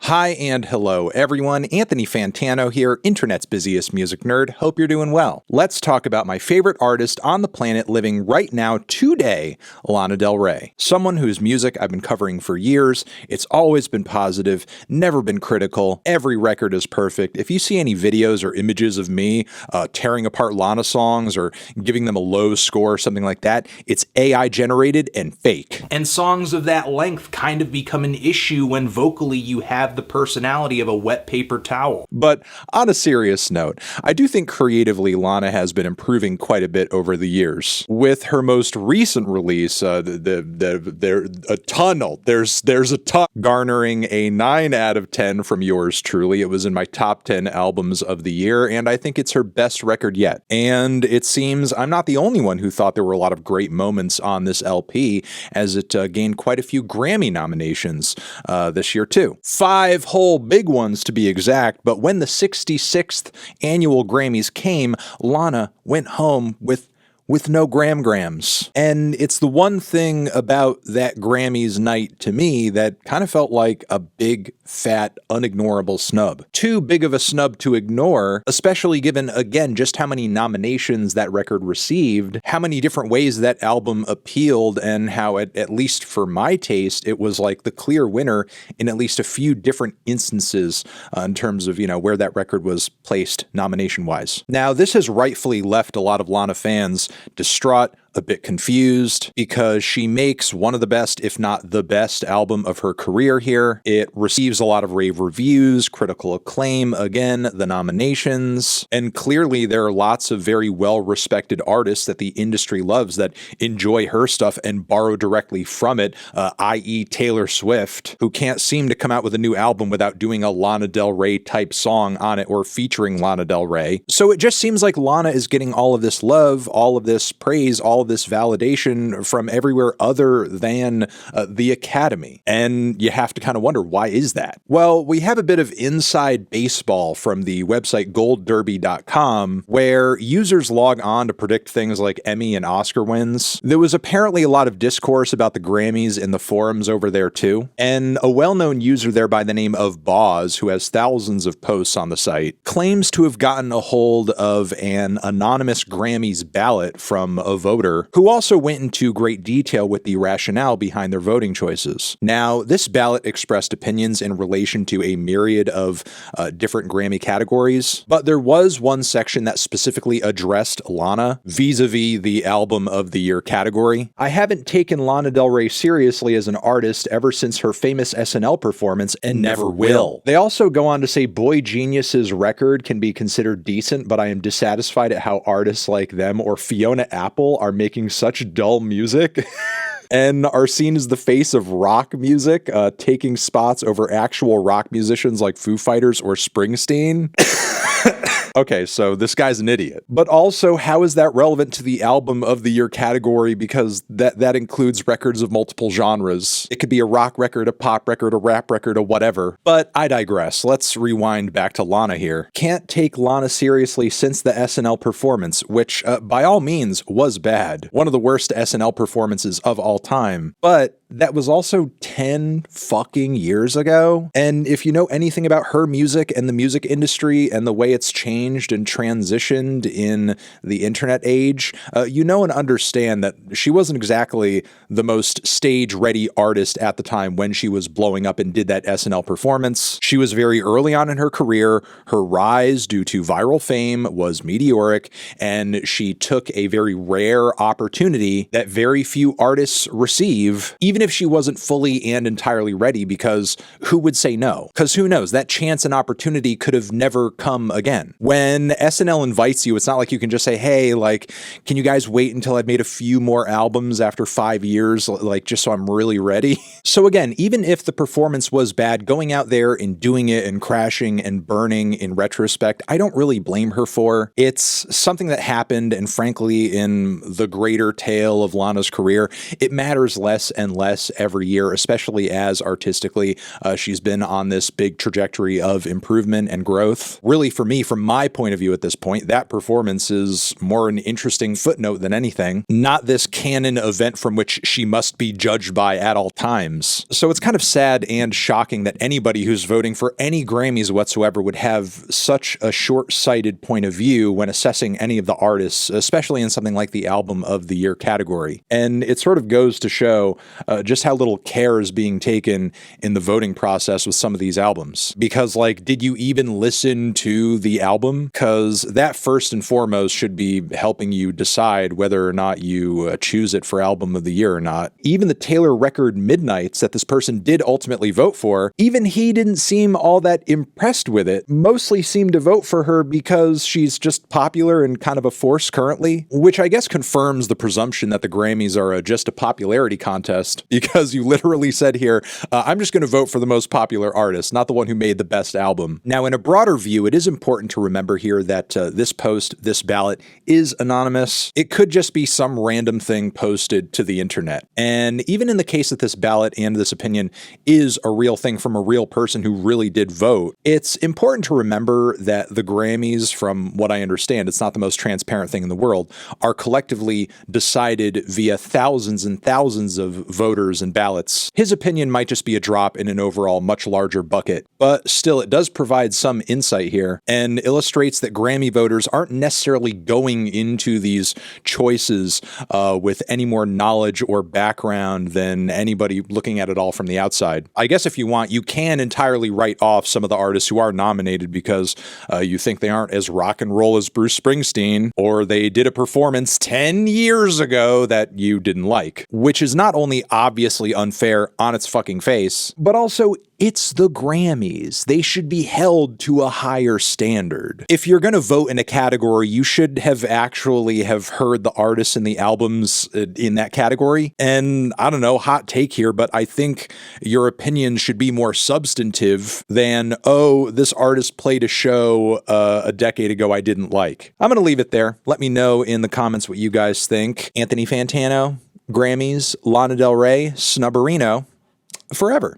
Hi and hello everyone, Anthony Fantano here, internet's busiest music nerd. Hope you're doing well. Let's talk about my favorite artist on the planet living right now today, Lana Del Rey. Someone whose music I've been covering for years. It's always been positive, never been critical. Every record is perfect. If you see any videos or images of me tearing apart Lana songs or giving them a low score or something like that, it's AI generated and fake. And songs of that length kind of become an issue when vocally you have the personality of a wet paper towel. But on a serious note, I do think creatively Lana has been improving quite a bit over the years. With her most recent release, there's a ton, garnering a 9 out of 10 from yours truly. It was in my top 10 albums of the year, and I think it's her best record yet. And it seems I'm not the only one who thought there were a lot of great moments on this LP, as it gained quite a few Grammy nominations this year too. 5 whole big ones to be exact, but when the 66th annual Grammys came, Lana went home with no grams. And it's the one thing about that Grammys night to me that kind of felt like a big, fat, unignorable snub. Too big of a snub to ignore, especially given, again, just how many nominations that record received, how many different ways that album appealed, and how, at least for my taste, it was like the clear winner in at least a few different instances in terms of, where that record was placed nomination-wise. Now, this has rightfully left a lot of Lana fans distraught, a bit confused, because she makes one of the best, if not the best, album of her career here. It receives a lot of rave reviews, critical acclaim, again, the nominations, and clearly there are lots of very well-respected artists that the industry loves that enjoy her stuff and borrow directly from it, i.e. Taylor Swift, who can't seem to come out with a new album without doing a Lana Del Rey type song on it or featuring Lana Del Rey. So it just seems like Lana is getting all of this love, all of this praise, all this validation from everywhere other than the Academy. And you have to kind of wonder, why is that? Well, we have a bit of inside baseball from the website goldderby.com, where users log on to predict things like Emmy and Oscar wins. There was apparently a lot of discourse about the Grammys in the forums over there too. And a well-known user there by the name of Boz, who has thousands of posts on the site, claims to have gotten a hold of an anonymous Grammys ballot from a voter who also went into great detail with the rationale behind their voting choices. Now, this ballot expressed opinions in relation to a myriad of different Grammy categories, but there was one section that specifically addressed Lana vis-a-vis the Album of the Year category. I haven't taken Lana Del Rey seriously as an artist ever since her famous SNL performance, and never will. They also go on to say Boy Genius's record can be considered decent, but I am dissatisfied at how artists like them or Fiona Apple are making such dull music and are seen as the face of rock music, taking spots over actual rock musicians like Foo Fighters or Springsteen. Okay, so this guy's an idiot. But also, how is that relevant to the Album of the Year category? Because that includes records of multiple genres. It could be a rock record, a pop record, a rap record, a whatever. But I digress. Let's rewind back to Lana here. Can't take Lana seriously since the SNL performance, which, by all means, was bad. One of the worst SNL performances of all time. But that was also 10 fucking years ago. And if you know anything about her music and the music industry and the way it's changed and transitioned in the internet age, you know and understand that she wasn't exactly the most stage-ready artist at the time when she was blowing up and did that SNL performance. She was very early on in her career. Her rise due to viral fame was meteoric, and she took a very rare opportunity that very few artists receive, even if she wasn't fully and entirely ready, because who would say no? Because who knows? That chance and opportunity could have never come again. When SNL invites you, it's not like you can just say, hey, like, can you guys wait until I've made a few more albums after 5 years, like, just so I'm really ready? So again, even if the performance was bad, going out there and doing it and crashing and burning in retrospect, I don't really blame her for. It's something that happened, and frankly, in the greater tale of Lana's career, it matters less and less less every year, especially as artistically she's been on this big trajectory of improvement and growth. Really, for me, from my point of view at this point, that performance is more an interesting footnote than anything, not this canon event from which she must be judged by at all times. So it's kind of sad and shocking that anybody who's voting for any Grammys whatsoever would have such a short-sighted point of view when assessing any of the artists, especially in something like the Album of the Year category. And it sort of goes to show just how little care is being taken in the voting process with some of these albums. Because, like, did you even listen to the album? Because that first and foremost should be helping you decide whether or not you choose it for Album of the Year or not. Even the Taylor record Midnights that this person did ultimately vote for, even he didn't seem all that impressed with it. Mostly seemed to vote for her because she's just popular and kind of a force currently, which I guess confirms the presumption that the Grammys are just a popularity contest, because you literally said here, I'm just going to vote for the most popular artist, not the one who made the best album. Now, in a broader view, it is important to remember here that this post, this ballot, is anonymous. It could just be some random thing posted to the internet. And even in the case that this ballot and this opinion is a real thing from a real person who really did vote, it's important to remember that the Grammys, from what I understand, it's not the most transparent thing in the world, are collectively decided via thousands and thousands of voters and ballots. His opinion might just be a drop in an overall much larger bucket, but still it does provide some insight here and illustrates that Grammy voters aren't necessarily going into these choices with any more knowledge or background than anybody looking at it all from the outside. I guess if you want, you can entirely write off some of the artists who are nominated because you think they aren't as rock and roll as Bruce Springsteen, or they did a performance 10 years ago that you didn't like, which is not only obviously unfair on its fucking face, but also it's the Grammys. They should be held to a higher standard. If you're going to vote in a category, you should have actually have heard the artists and the albums in that category. And I don't know, hot take here, but I think your opinion should be more substantive than, oh, this artist played a show a decade ago I didn't like. I'm going to leave it there. Let me know in the comments what you guys think. Anthony Fantano, Grammys, Lana Del Rey, Snubberino, forever.